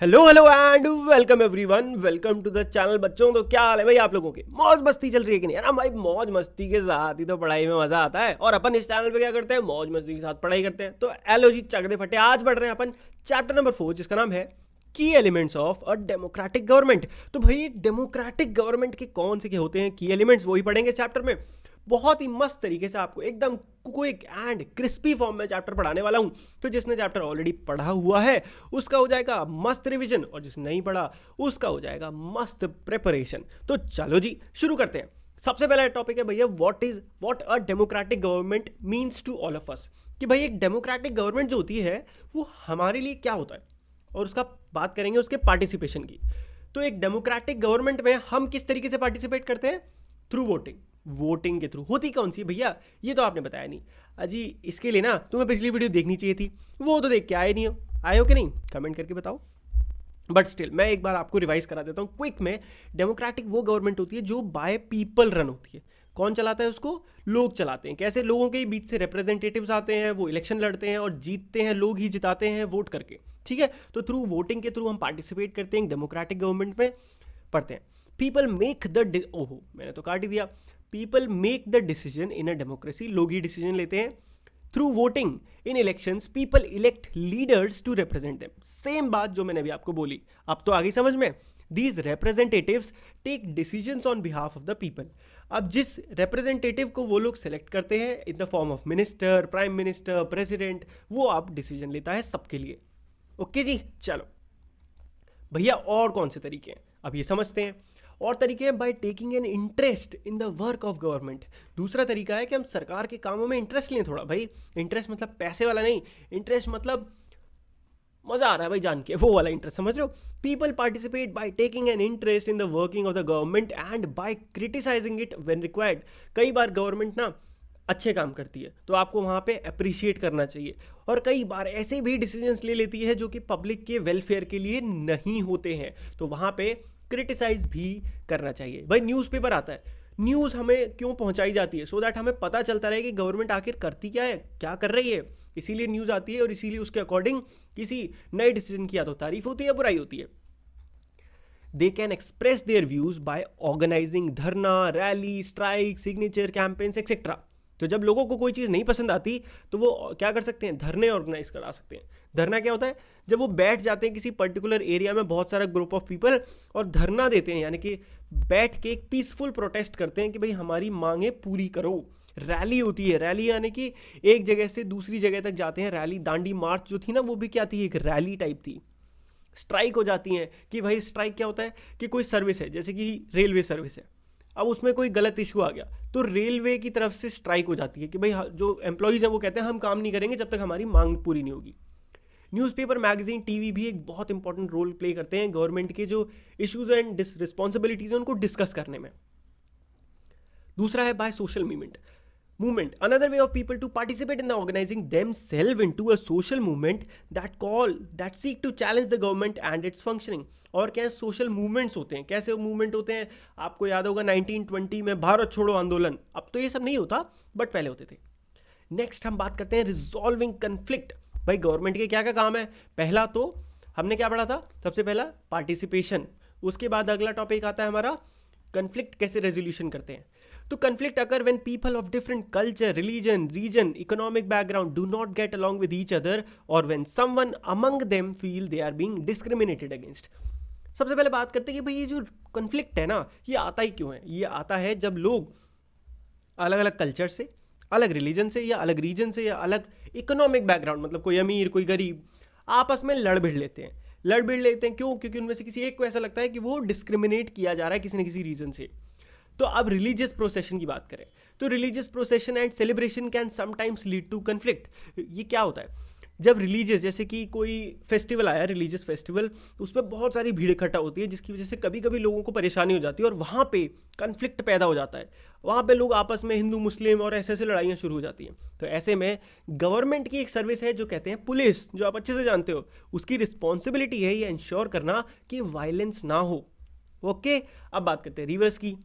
Hello hello and welcome everyone, welcome to the channel. बच्चों तो क्या हाल है भाई आप लोगों के? मौज मस्ती चल रही है कि नहीं यार? भाई मौज मस्ती के साथ ही तो पढ़ाई में मजा आता है। और अपन इस चैनल पे क्या करते हैं? मौज मस्ती के साथ पढ़ाई करते हैं। तो एलो जी चक दे फटे, आज पढ़ रहे हैं अपन चैप्टर नंबर 4 जिसका नाम है की elements of a democratic government. तो भाई एक डेमोक्रेटिक गवर्नमेंट के कौन से के होते हैं की एलिमेंट्स, वही पढ़ेंगे चैप्टर में। बहुत ही मस्त तरीके से आपको एकदम क्विक एंड क्रिस्पी फॉर्म में चैप्टर पढ़ाने वाला हूं। तो जिसने चैप्टर ऑलरेडी पढ़ा हुआ है उसका हो जाएगा मस्त रिवीजन, और जिसने नहीं पढ़ा उसका हो जाएगा मस्त प्रिपरेशन। तो चलो जी शुरू करते हैं। सबसे पहला टॉपिक है भैया, what a democratic government means to all of us. कि भाई एक डेमोक्रेटिक गवर्नमेंट जो होती है वो हमारे लिए क्या होता है, और उसका बात करेंगे उसके पार्टिसिपेशन की। तो एक डेमोक्रेटिक गवर्नमेंट में हम किस तरीके से पार्टिसिपेट करते हैं? Through voting. वोटिंग के थ्रू होती कौन सी भैया, ये तो आपने बताया नहीं। अजी इसके लिए ना तुम्हें पिछली वीडियो देखनी चाहिए थी, वो तो देख के आए नहीं हो। आए हो कि नहीं कमेंट करके बताओ। बट स्टिल मैं एक बार आपको रिवाइज करा देता हूँ क्विक में। डेमोक्रेटिक वो गवर्नमेंट होती है जो बाय पीपल रन होती है। कौन चलाता है उसको? लोग चलाते हैं। कैसे? लोगों के बीच से रिप्रेजेंटेटिव्स आते हैं, वो इलेक्शन लड़ते हैं और जीतते हैं, लोग ही जिताते हैं वोट करके। ठीक है, तो थ्रू वोटिंग के थ्रू हम पार्टिसिपेट करते हैं डेमोक्रेटिक गवर्नमेंट में। पढ़ते हैं। पीपल मेक द ओहो मैंने तो काट ही दिया। People make the decision in a democracy, लोग ही डिसीजन लेते हैं। Through voting in elections people elect leaders to represent them. Same बात जो मैंने अभी आपको बोली, अब तो आगे समझ में। These representatives take decisions on behalf of the people. अब जिस रिप्रेजेंटेटिव को वो लोग सेलेक्ट करते हैं in the form of minister, prime minister, president, वो अब डिसीजन लेता है सबके लिए। ओके जी चलो भैया, और कौन से तरीके हैं अब ये समझते हैं। और तरीके हैं bye taking an interest in the work of government. दूसरा तरीका है कि हम सरकार के कामों में इंटरेस्ट लें थोड़ा। भाई इंटरेस्ट मतलब पैसे वाला नहीं, इंटरेस्ट मतलब मजा आ रहा है भाई जान के, वो वाला इंटरेस्ट, समझ रहे हो? People participate by taking an interest in the working of the government and by criticising it when required. कई बार गवर्नमेंट ना अच्छे काम करती है तो आपको वहाँ पे अप्रिशिएट करना चाहिए, और कई बार ऐसे भी डिसीजंस ले लेती है जो कि पब्लिक के वेलफेयर के लिए नहीं होते हैं, तो वहाँ पे क्रिटिसाइज भी करना चाहिए। भाई न्यूज़पेपर आता है, न्यूज़ हमें क्यों पहुंचाई जाती है? सो दैट हमें पता चलता रहे कि गवर्नमेंट आखिर करती क्या है, क्या कर रही है। इसीलिए न्यूज़ आती है, और इसीलिए उसके अकॉर्डिंग किसी नए डिसीजन की या तो तारीफ होती है या बुराई होती है। They can express their views by organising dharna, rally, strike, signature campaigns etcetera. तो जब लोगों को कोई चीज़ नहीं पसंद आती तो वो क्या कर सकते हैं? धरने ऑर्गेनाइज करा सकते हैं। धरना क्या होता है? जब वो बैठ जाते हैं किसी पर्टिकुलर एरिया में बहुत सारा ग्रुप ऑफ पीपल और धरना देते हैं, यानी कि बैठ के एक पीसफुल प्रोटेस्ट करते हैं कि भाई हमारी मांगें पूरी करो। रैली होती है, रैली यानी कि एक जगह से दूसरी जगह तक जाते हैं। रैली, दांडी मार्च जो थी ना वो भी क्या थी? एक रैली टाइप थी। स्ट्राइक हो जाती हैं कि भाई स्ट्राइक क्या होता है कि कोई सर्विस है, जैसे कि रेलवे सर्विस है, अब उसमें कोई गलत इशू आ गया तो रेलवे की तरफ से स्ट्राइक हो जाती है कि भाई जो एम्प्लॉयज़ हैं वो कहते हैं हम काम नहीं करेंगे जब तक हमारी मांग पूरी नहीं होगी। न्यूज़पेपर, मैगजीन, टीवी भी एक बहुत इंपॉर्टेंट रोल प्ले करते हैं गवर्नमेंट के जो इश्यूज एंड रिस्पॉन्सिबिलिटीज हैं उनको डिस्कस करने में। दूसरा है by social movement, another way of people to participate in the organizing themselves into a social movement that seek to challenge the government and its functioning। और क्या सोशल मूवमेंट्स होते हैं? कैसे मूवमेंट होते हैं? आपको याद होगा 1920 में भारत छोड़ो आंदोलन। अब तो ये सब नहीं होता बट पहले होते थे। नेक्स्ट हम बात करते हैं रिजॉल्विंग कन्फ्लिक्ट। भाई गवर्नमेंट के क्या क्या काम है? पहला तो हमने क्या पढ़ा था? सबसे पहला पार्टिसिपेशन। उसके बाद अगला टॉपिक आता है हमारा कन्फ्लिक्ट कैसे रेजोल्यूशन करते हैं। तो conflict occur when people of different culture, religion, region, economic background do not get along with each other, और when someone among them feel they are being discriminated against. सबसे पहले बात करते हैं कि भाई ये जो कन्फ्लिक्ट है ना ये आता ही क्यों है? ये आता है जब लोग अलग अलग कल्चर से, अलग रिलीजन से, या अलग रीजन से, या अलग इकोनॉमिक बैकग्राउंड, मतलब कोई अमीर कोई गरीब, आपस में लड़ भिड़ लेते हैं। लड़ भिड़ लेते हैं क्यों? क्योंकि उनमें से किसी एक को ऐसा लगता है कि वो डिस्क्रिमिनेट किया जा रहा है किसी न किसी रीजन से। तो अब रिलीजियस प्रोसेशन की बात करें तो religious procession and celebration can sometimes lead to conflict. ये क्या होता है? जब रिलीजियस, जैसे कि कोई फेस्टिवल आया, रिलीजियस फेस्टिवल, तो उस पर बहुत सारी भीड़ इकट्ठा होती है जिसकी वजह से कभी कभी लोगों को परेशानी हो जाती है और वहाँ पे कन्फ्लिक्ट पैदा हो जाता है। वहाँ पे लोग आपस में हिंदू मुस्लिम और ऐसे ऐसे लड़ाइयाँ शुरू हो जाती हैं। तो ऐसे में गवर्नमेंट की एक सर्विस है जो कहते हैं पुलिस, जो आप अच्छे से जानते हो, उसकी रिस्पॉन्सिबिलिटी है ये इंश्योर करना कि वायलेंस ना हो। ओके, अब बात करते हैं रिवर्स की।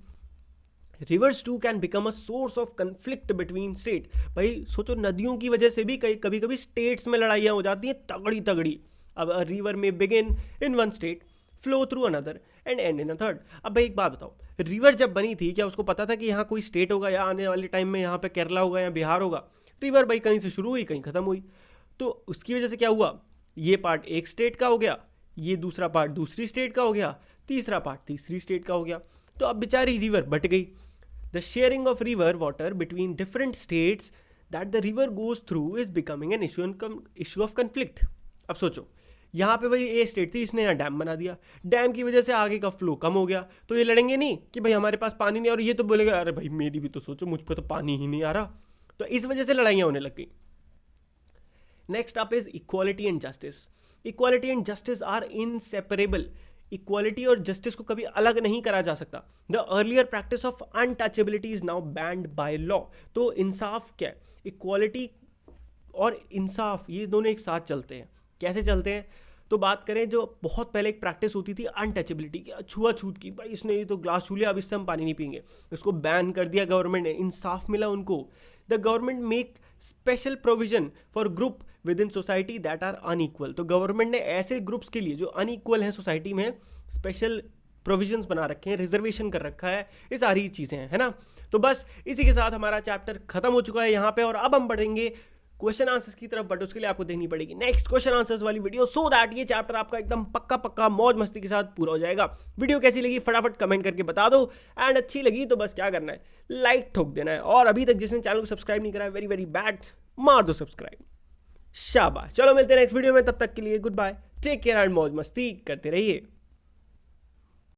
Rivers too can become a source of conflict between state. भाई सोचो, नदियों की वजह से भी कभी कभी स्टेट्स में लड़ाइयाँ हो जाती हैं तगड़ी तगड़ी। अब अ रिवर में begin in one state, flow through another and and in a third. अब भाई एक बात बताओ, रिवर जब बनी थी क्या उसको पता था कि यहाँ कोई स्टेट होगा या आने वाले टाइम में यहाँ पे केरला होगा या बिहार होगा? रिवर भाई कहीं से शुरू हुई कहीं खत्म हुई। तो उसकी वजह से क्या हुआ, ये पार्ट एक स्टेट का हो गया, ये दूसरा पार्ट दूसरी स्टेट का हो गया, तीसरा पार्ट तीसरी स्टेट का हो गया। तो अब बेचारी रिवर बट गई। The sharing of river water between different states that the river goes through is becoming an issue of conflict. अब सोचो, यहाँ पे भाई ए स्टेट थी, इसने यहाँ डैम बना दिया, डैम की वजह से आगे का फ्लो कम हो गया, तो ये लड़ेंगे नहीं कि भाई हमारे पास पानी नहीं, और ये तो बोलेगा अरे भाई मेरी भी तो सोचो, मुझ पे तो पानी ही नहीं आ रहा। तो इस वजह से लड़ाइयाँ होने लग गई। Next up is equality and justice. Equality and justice are inseparable. Equality और जस्टिस को कभी अलग नहीं करा जा सकता। The earlier practice of untouchability is now banned by law. तो इंसाफ क्या है, इक्वालिटी और इंसाफ ये दोनों एक साथ चलते हैं। कैसे चलते हैं, तो बात करें जो बहुत पहले एक प्रैक्टिस होती थी अनटचेबिलिटी की, छुआछूत की, भाई इसने ये तो ग्लास छू लिया अब इससे हम पानी नहीं पीएंगे, इसको बैन कर दिया गवर्नमेंट ने, इंसाफ मिला उनको। The government make special provision for group within society that are unequal. तो गवर्नमेंट ने ऐसे ग्रुप्स के लिए जो अनइक्वल हैं सोसाइटी में स्पेशल प्रोविजंस बना रखे हैं, रिजर्वेशन कर रखा है, ये सारी चीज़ें हैं, है ना। तो बस इसी के साथ हमारा चैप्टर खत्म हो चुका है यहाँ पे, और अब हम बढ़ेंगे क्वेश्चन आंसर्स की तरफ, बट उसके लिए आपको देखनी पड़ेगी नेक्स्ट क्वेश्चन आंसर्स वाली वीडियो, सो दैट ये चैप्टर आपका एकदम पक्का पक्का मौज मस्ती के साथ पूरा हो जाएगा। वीडियो कैसी लगी फटाफट कमेंट करके बता दो, एंड अच्छी लगी तो बस क्या करना है, लाइक ठोक देना है, और अभी तक जिसने चैनल को सब्सक्राइब नहीं करा है वेरी वेरी बैड, मार दो सब्सक्राइब। शाबाश, चलो मिलते हैं नेक्स्ट वीडियो में, तब तक के लिए good bye, take care and मौज मस्ती करते रहिए।